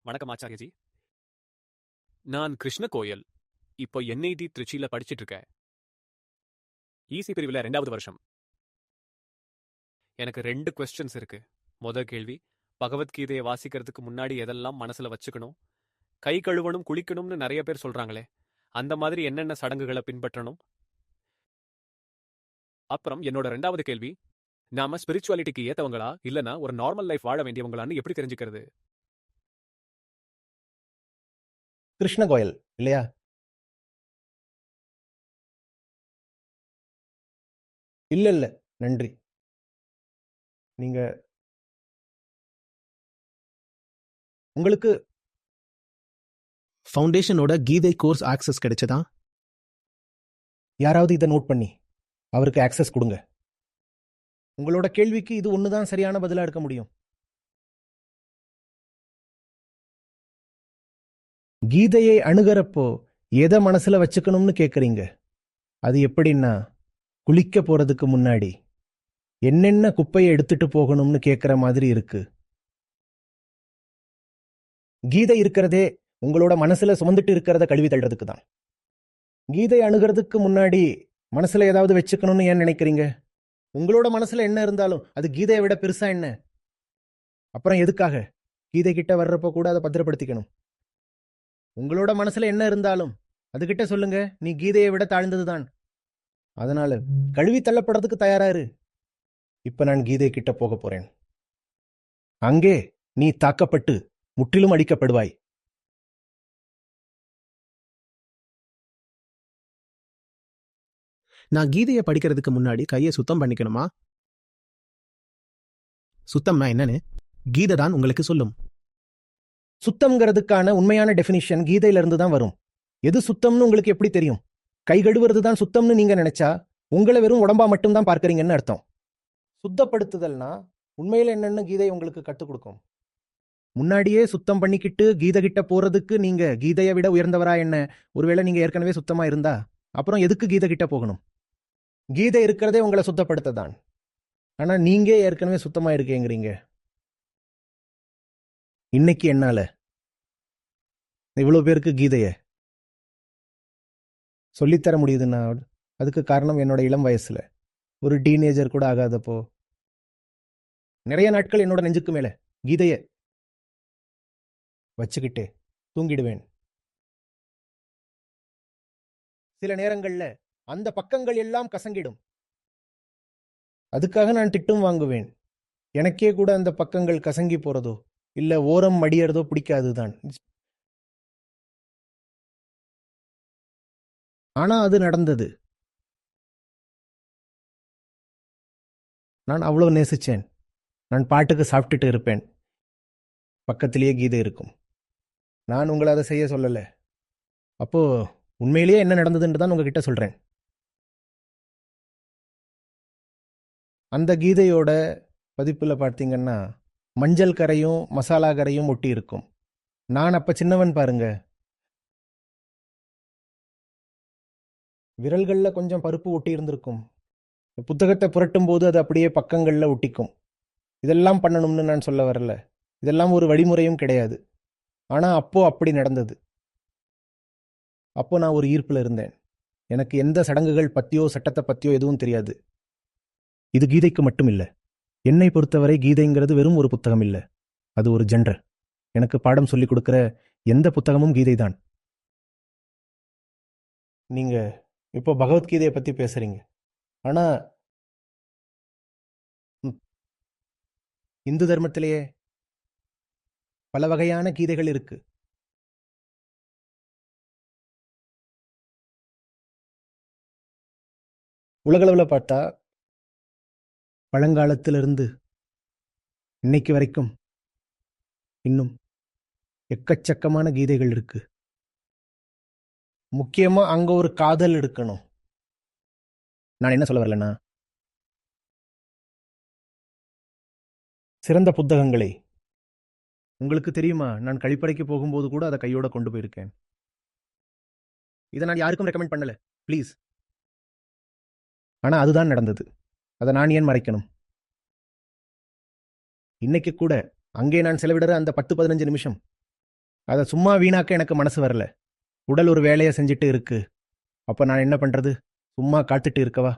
வணக்கம் ஆச்சாரியஜி. நான் கிருஷ்ண கோயல். இப்போ என்ஐடி திருச்சியில படிச்சிட்டு இருக்கேன். ஈசி பிரிவில் 2வது வருஷம். எனக்கு 2 கொஸ்டின்ஸ் இருக்கு. முதல் கேள்வி, பகவத்கீதையை வாசிக்கிறதுக்கு முன்னாடி எதெல்லாம் மனசுல வச்சுக்கணும்? கை கழுவணும், குளிக்கணும்னு நிறைய பேர் சொல்றாங்களே, அந்த மாதிரி என்னென்ன சடங்குகளை பின்பற்றணும்? அப்புறம் என்னோட 2வது கேள்வி, நாம ஸ்பிரிச்சுவாலிட்டிக்கு ஏத்தவங்களா இல்லனா ஒரு நார்மல் லைஃப் வாழ வேண்டியவங்களான்னு எப்படி தெரிஞ்சுக்கிறது? கிருஷ்ண கோயல் இல்லையா? இல்ல நன்றி. நீங்க உங்களுக்கு ஃபவுண்டேஷனோட கீதை கோர்ஸ் ஆக்சஸ் கிடைச்சதா? யாராவது இதை நோட் பண்ணி அவருக்கு ஆக்சஸ் கொடுங்க. உங்களோட கேள்விக்கு இது ஒண்ணுதான் சரியான பதிலா இருக்க முடியும். கீதையை அணுகிறப்போ எதை மனசுல வச்சுக்கணும்னு கேக்குறீங்க. அது எப்படின்னா, குளிக்க போறதுக்கு முன்னாடி என்னென்ன குப்பையை எடுத்துட்டு போகணும்னு கேட்கிற மாதிரி இருக்கு. கீதை இருக்கிறதே உங்களோட மனசுல சுமந்துட்டு இருக்கிறத கழுவி தள்ளுறதுக்கு தான். கீதை அணுகிறதுக்கு முன்னாடி மனசுல ஏதாவது வச்சுக்கணும்னு ஏன் நினைக்கிறீங்க? உங்களோட மனசுல என்ன இருந்தாலும் அது கீதையை விட பெருசா என்ன? அப்புறம் எதுக்காக கீதை கிட்ட வர்றப்போ கூட அதை பத்திரப்படுத்திக்கணும்? உங்களோட மனசுல என்ன இருந்தாலும் அதுகிட்ட சொல்லுங்க, நீ கீதையை விட தாழ்ந்ததுதான். அதனால கழுவி தள்ளப்படுறதுக்கு தயாரா இரு. இப்ப நான் கீதை கிட்ட போக போறேன். அங்கே நீ தாக்கப்பட்டு முற்றிலும் அடிக்கப்படுவாய். நான் கீதையை படிக்கிறதுக்கு முன்னாடி கையை சுத்தம் பண்ணிக்கணுமா? சுத்தம்னா என்னன்னு கீதை தான் உங்களுக்கு சொல்லும். சுத்தம்ங்கிறதுக்கான உண்மையான டெஃபினிஷன் கீதையில இருந்து தான் வரும். எது சுத்தம்னு உங்களுக்கு எப்படி தெரியும்? கை கழுவுறது தான் சுத்தம்னு நீங்க நினைச்சா உங்களை வெறும் உடம்பா மட்டும் தான் பார்க்கறீங்கன்னு அர்த்தம். சுத்தப்படுத்துதல்னா உண்மையில என்னன்னு கீதை உங்களுக்கு கற்றுக் கொடுக்கும். முன்னாடியே சுத்தம் பண்ணிக்கிட்டு கீதை கிட்ட போறதுக்கு நீங்க கீதையை விட உயர்ந்தவரா என்ன? ஒருவேளை நீங்க ஏற்கனவே சுத்தமா இருந்தா அப்புறம் எதுக்கு கீதை கிட்ட போகணும்? கீதை இருக்கிறதே உங்களை சுத்தப்படுத்ததான். ஆனா நீங்க ஏற்கனவே சுத்தமா இருக்கேங்கிறீங்க. இன்னைக்கு என்னால இவ்வளவு பேருக்கு கீதைய சொல்லித்தர முடியுதுன்னா அதுக்கு காரணம் என்னோட இளம் வயசுல ஒரு டீனேஜர் கூட ஆகாதப்போ நிறைய நாட்கள் என்னோட நெஞ்சுக்கு மேல கீதைய வச்சுக்கிட்டு தூங்கிடுவேன். சில நேரங்கள்ல அந்த பக்கங்கள் எல்லாம் கசங்கிடும். அதுக்காக நான் திட்டும் வாங்குவேன். எனக்கே கூட அந்த பக்கங்கள் கசங்கி போறதோ இல்ல ஓரம் மடியறதோ பிடிக்காதுதான். ஆனா அது நடந்தது. நான் அவ்வளவு நேசிச்சேன். நான் பாட்டுக்கு சாப்பிட்டுட்டு இருப்பேன், பக்கத்திலேயே கீதை இருக்கும். நான் உங்களை அதை செய்ய சொல்லல. அப்போ உண்மையிலேயே என்ன நடந்ததுன்னு தான் உங்ககிட்ட சொல்றேன். அந்த கீதையோட பதிப்புல பார்த்தீங்கன்னா மஞ்சள் கரையும் மசாலா கரையும் ஒட்டி இருக்கும். நான் அப்ப சின்னவன் பாருங்க. விரல்கள்ல கொஞ்சம் பருப்பு ஒட்டி இருந்திருக்கும். புத்தகத்தை புரட்டும் போது அது அப்படியே பக்கங்கள்ல ஒட்டிக்கும். இதெல்லாம் பண்ணணும்னு நான் சொல்ல வரல. இதெல்லாம் ஒரு வழிமுறையும் கிடையாது. ஆனா அப்போ அப்படி நடந்தது. அப்போ நான் ஒரு ஈர்ப்புல இருந்தேன். எனக்கு எந்த சடங்குகள் பத்தியோ சட்டத்தை பத்தியோ எதுவும் தெரியாது. இது கீதைக்கு மட்டும் இல்லை. என்னை பொறுத்தவரை கீதைங்கிறது வெறும் ஒரு புத்தகம் இல்லை, அது ஒரு ஜென்ரல். எனக்கு பாடம் சொல்லிக் கொடுக்கிற எந்த புத்தகமும் கீதை தான். நீங்க இப்போ பகவத்கீதையை பத்தி பேசுறீங்க. ஆனா இந்து தர்மத்திலேயே பல வகையான கீதைகள் இருக்கு. உலகளவில் பார்த்தா பழங்காலத்திலிருந்து இன்னைக்கு வரைக்கும் இன்னும் எக்கச்சக்கமான கீதைகள் இருக்கு. முக்கியமா அங்க ஒரு காதல் இருக்கணும். நான் என்ன சொல்ல வரலன்னா, சிறந்த புத்தகங்களை உங்களுக்கு தெரியுமா, நான் கழிப்பறைக்கு போகும்போது கூட அதை கையோட கொண்டு போயிருக்கேன். இதை நான் யாருக்கும் ரெக்கமெண்ட் பண்ணல, ப்ளீஸ். ஆனா அதுதான் நடந்தது. அதை நான் ஏன் மறைக்கணும்? இன்னைக்கு கூட அங்கே நான் செலவிடுற அந்த 10-15 நிமிஷம் அதை சும்மா வீணாக்க எனக்கு மனசு வரல. உடல் ஒரு வேலையை செஞ்சுட்டு இருக்கு. அப்போ நான் என்ன பண்ணுறது? சும்மா காத்துட்டு இருக்கவா?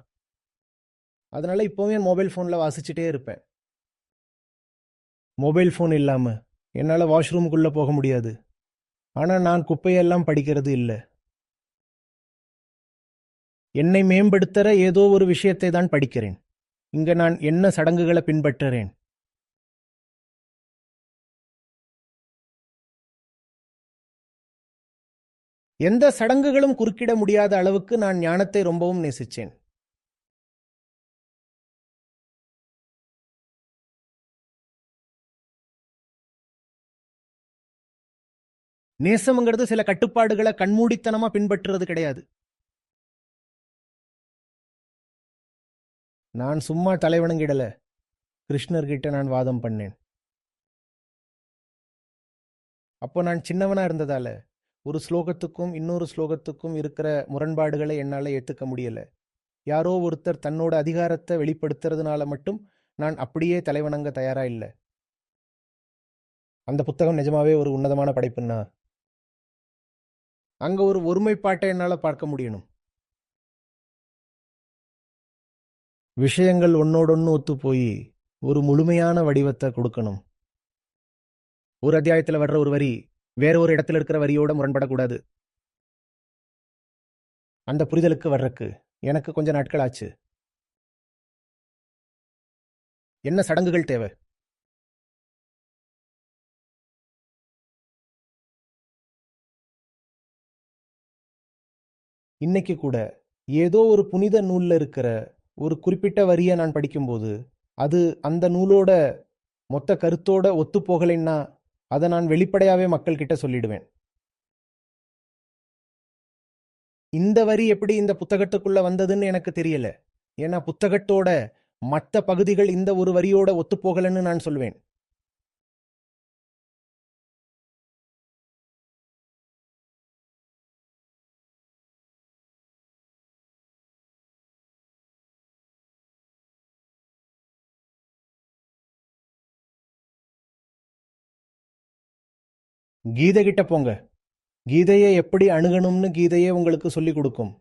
அதனால இப்போவும் என் மொபைல் ஃபோனில் வாசிச்சுட்டே இருப்பேன். மொபைல் ஃபோன் இல்லாமல் என்னால் வாஷ்ரூமுக்குள்ளே போக முடியாது. ஆனால் நான் குப்பையெல்லாம் படிக்கிறது இல்லை. என்னை மேம்படுத்துகிற ஏதோ ஒரு விஷயத்தை தான் படிக்கிறேன். இங்கே நான் என்ன சடங்குகளை பின்பற்றுறேன்? எந்த சடங்குகளும் குறுக்கிட முடியாத அளவுக்கு நான் ஞானத்தை ரொம்பவும் நேசிச்சேன். நேசம்ங்கிறது சில கட்டுப்பாடுகளை கண்மூடித்தனமா பின்பற்றுறது கிடையாது. நான் சும்மா தலைவணங்கிடல. கிருஷ்ணர்கிட்ட நான் வாதம் பண்ணேன். அப்போ நான் சின்னவனா இருந்ததால ஒரு ஸ்லோகத்துக்கும் இன்னொரு ஸ்லோகத்துக்கும் இருக்கிற முரண்பாடுகளை என்னால் ஏற்றுக்க முடியல. யாரோ ஒருத்தர் தன்னோட அதிகாரத்தை வெளிப்படுத்துறதுனால மட்டும் நான் அப்படியே தலைவணங்க தயாரா இல்லை. அந்த புத்தகம் நிஜமாவே ஒரு உன்னதமான படைப்புன்னா அங்க ஒரு ஒருமைப்பாட்டை என்னால் பார்க்க முடியணும். விஷயங்கள் ஒன்னோடொன்னு ஒத்து போய் ஒரு முழுமையான வடிவத்தை கொடுக்கணும். ஒரு அத்தியாயத்தில் வர்ற ஒரு வரி வேற ஒரு இடத்துல இருக்கிற வரியோட முரண்படக்கூடாது. அந்த புரிதலுக்கு வர்றக்கு எனக்கு கொஞ்சம் நாட்கள் ஆச்சு. என்ன சடங்குகள் தேவை? இன்னைக்கு கூட ஏதோ ஒரு புனித நூல்ல இருக்கிற ஒரு குறிப்பிட்ட வரியை நான் படிக்கும்போது அது அந்த நூலோட மொத்த கருத்தோட ஒத்து போகலைன்னா அதை நான் வெளிப்படையாவே மக்கள் கிட்ட சொல்லிடுவேன். இந்த வரி எப்படி இந்த புத்தகத்துக்குள்ள வந்ததுன்னு எனக்கு தெரியல. ஏன்னா புத்தகத்தோட மற்ற பகுதிகள் இந்த ஒரு வரியோட ஒத்து போகலன்னு நான் சொல்வேன். கீதை கிட்ட போங்க. கீதையை எப்படி அணுகணும்னு கீதையே உங்களுக்கு சொல்லிக் கொடுக்கும்.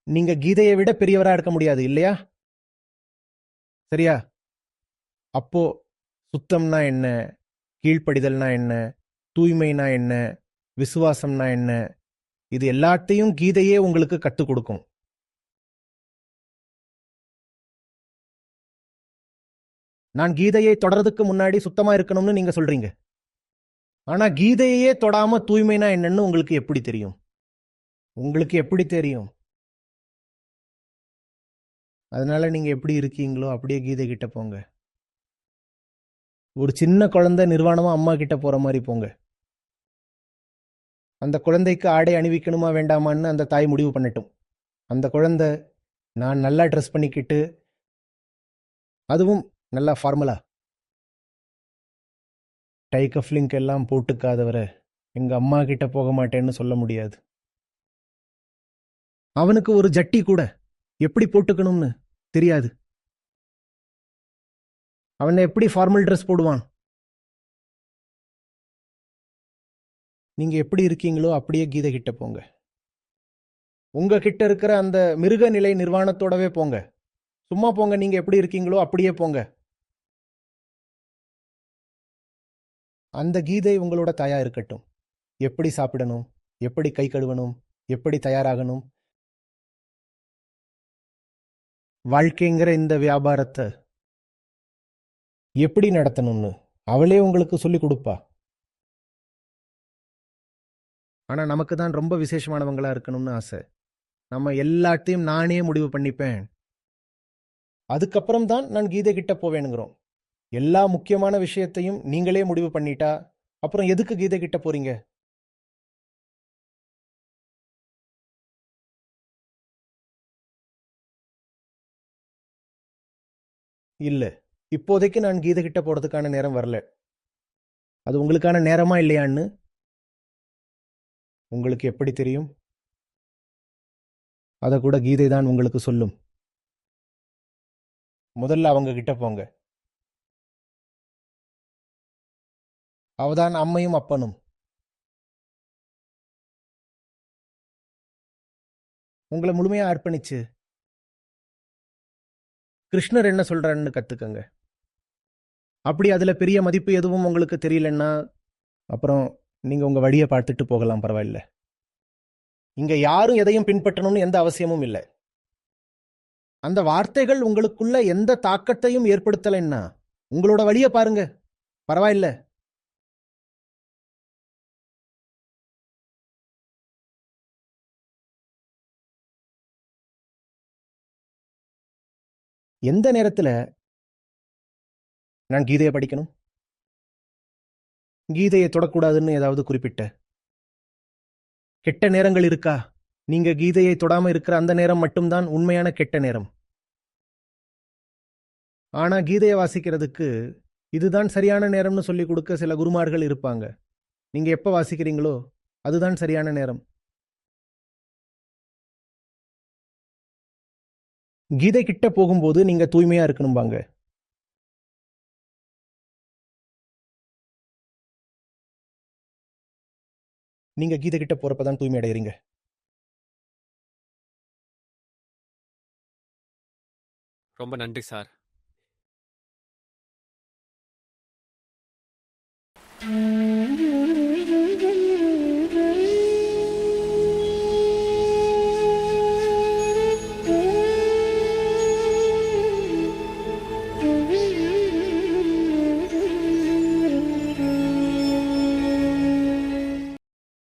நீங்க கீதையை விட பெரியவரா இருக்க முடியாது இல்லையா? சரியா? அப்போ சுத்தம்னா என்ன, கீழ்ப்படிதல்னா என்ன, தூய்மைனா என்ன, விசுவாசம்னா என்ன, இது எல்லாத்தையும் கீதையே உங்களுக்கு கத்துக் கொடுக்கும். நான் கீதையை தொடறதுக்கு முன்னாடி சுத்தமா இருக்கணும்னு நீங்க சொல்றீங்க. ஆனா கீதையே தொடாம தூய்மைனா என்னன்னு உங்களுக்கு எப்படி தெரியும்? உங்களுக்கு எப்படி தெரியும்? அதனால நீங்க எப்படி இருக்கீங்களோ அப்படியே கீதை கிட்ட போங்க. ஒரு சின்ன குழந்தை நிர்வாணமா அம்மா கிட்ட போற மாதிரி போங்க. அந்த குழந்தைக்கு ஆடை அணிவிக்கணுமா வேண்டாமான்னு அந்த தாய் முடிவு பண்ணட்டும். அந்த குழந்தை நான் நல்லா ட்ரெஸ் பண்ணிக்கிட்டு, அதுவும் நல்லா ஃபார்மலா, டை கஃப்லிங்க் எல்லாம் போட்டுக்காதவரை எங்க அம்மா கிட்ட போக மாட்டேன்னு சொல்ல முடியாது. அவனுக்கு ஒரு ஜட்டி கூட எப்படி போட்டுக்கணும்னு தெரியாது. அவனை எப்படி ஃபார்மல் ட்ரெஸ் போடுவான்? நீங்க எப்படி இருக்கீங்களோ அப்படியே கீதை கிட்ட போங்க. உங்க கிட்ட இருக்கிற அந்த மிருக நிலை நிர்வாணத்தோடவே போங்க. சும்மா போங்க. நீங்க எப்படி இருக்கீங்களோ அப்படியே போங்க. அந்த கீதை உங்களோட தாயா இருக்கட்டும். எப்படி சாப்பிடணும், எப்படி கை கழுவணும், எப்படி தயாராகணும், வாழ்க்கைங்கிற இந்த வியாபாரத்தை எப்படி நடத்தணும்னு அவளே உங்களுக்கு சொல்லி கொடுப்பா. ஆனா நமக்கு தான் ரொம்ப விசேஷமானவங்களா இருக்கணும்னு ஆசை. நம்ம எல்லாத்தையும் நானே முடிவு பண்ணிப்பேன், அதுக்கப்புறம் தான் நான் கீதை கிட்ட போவேனுங்கிறோம். எல்லா முக்கியமான விஷயத்தையும் நீங்களே முடிவு பண்ணிட்டா அப்புறம் எதுக்கு கீதை கிட்ட போறீங்க? இல்ல, இப்போதைக்கு நான் கீதை கிட்ட போறதுக்கான நேரம் வரல. அது உங்களுக்கான நேரமா இல்லையான்னு உங்களுக்கு எப்படி தெரியும்? அதை கூட கீதை தான் உங்களுக்கு சொல்லும். முதல்ல அவங்க கிட்ட போங்க. அவதான் அம்மையும் அப்பனும். உங்களை முழுமையா அர்ப்பணிச்சு கிருஷ்ணர் என்ன சொல்றாருன்னு கத்துக்கங்க. அப்படி அதுல பெரிய மதிப்பு எதுவும் உங்களுக்கு தெரியலன்னா அப்புறம் நீங்க உங்க வழியை பார்த்துட்டு போகலாம், பரவாயில்ல. இங்க யாரும் எதையும் பின்பற்றணும்னு எந்த அவசியமும் இல்லை. அந்த வார்த்தைகள் உங்களுக்குள்ள எந்த தாக்கத்தையும் ஏற்படுத்தலைன்னா உங்களோட வழியை பாருங்க, பரவாயில்ல. எந்த நேரத்துல நான் கீதையை படிக்கணும், கீதையை தொடக்கூடாதுன்னு ஏதாவது குறிப்பிட்ட கெட்ட நேரங்கள் இருக்கா? நீங்க கீதையை தொடாம இருக்கிற அந்த நேரம் மட்டும்தான் உண்மையான கெட்ட நேரம். ஆனா கீதையை வாசிக்கிறதுக்கு இதுதான் சரியான நேரம்னு சொல்லி கொடுக்க சில குருமார்கள் இருப்பாங்க. நீங்க எப்ப வாசிக்கிறீங்களோ அதுதான் சரியான நேரம். கீதை கிட்ட போகும்போது நீங்க தூய்மையா இருக்கணும்பாங்க. நீங்க கீதை கிட்ட போறப்பதான் தூய்மை அடையறீங்க. ரொம்ப நன்றி சார்.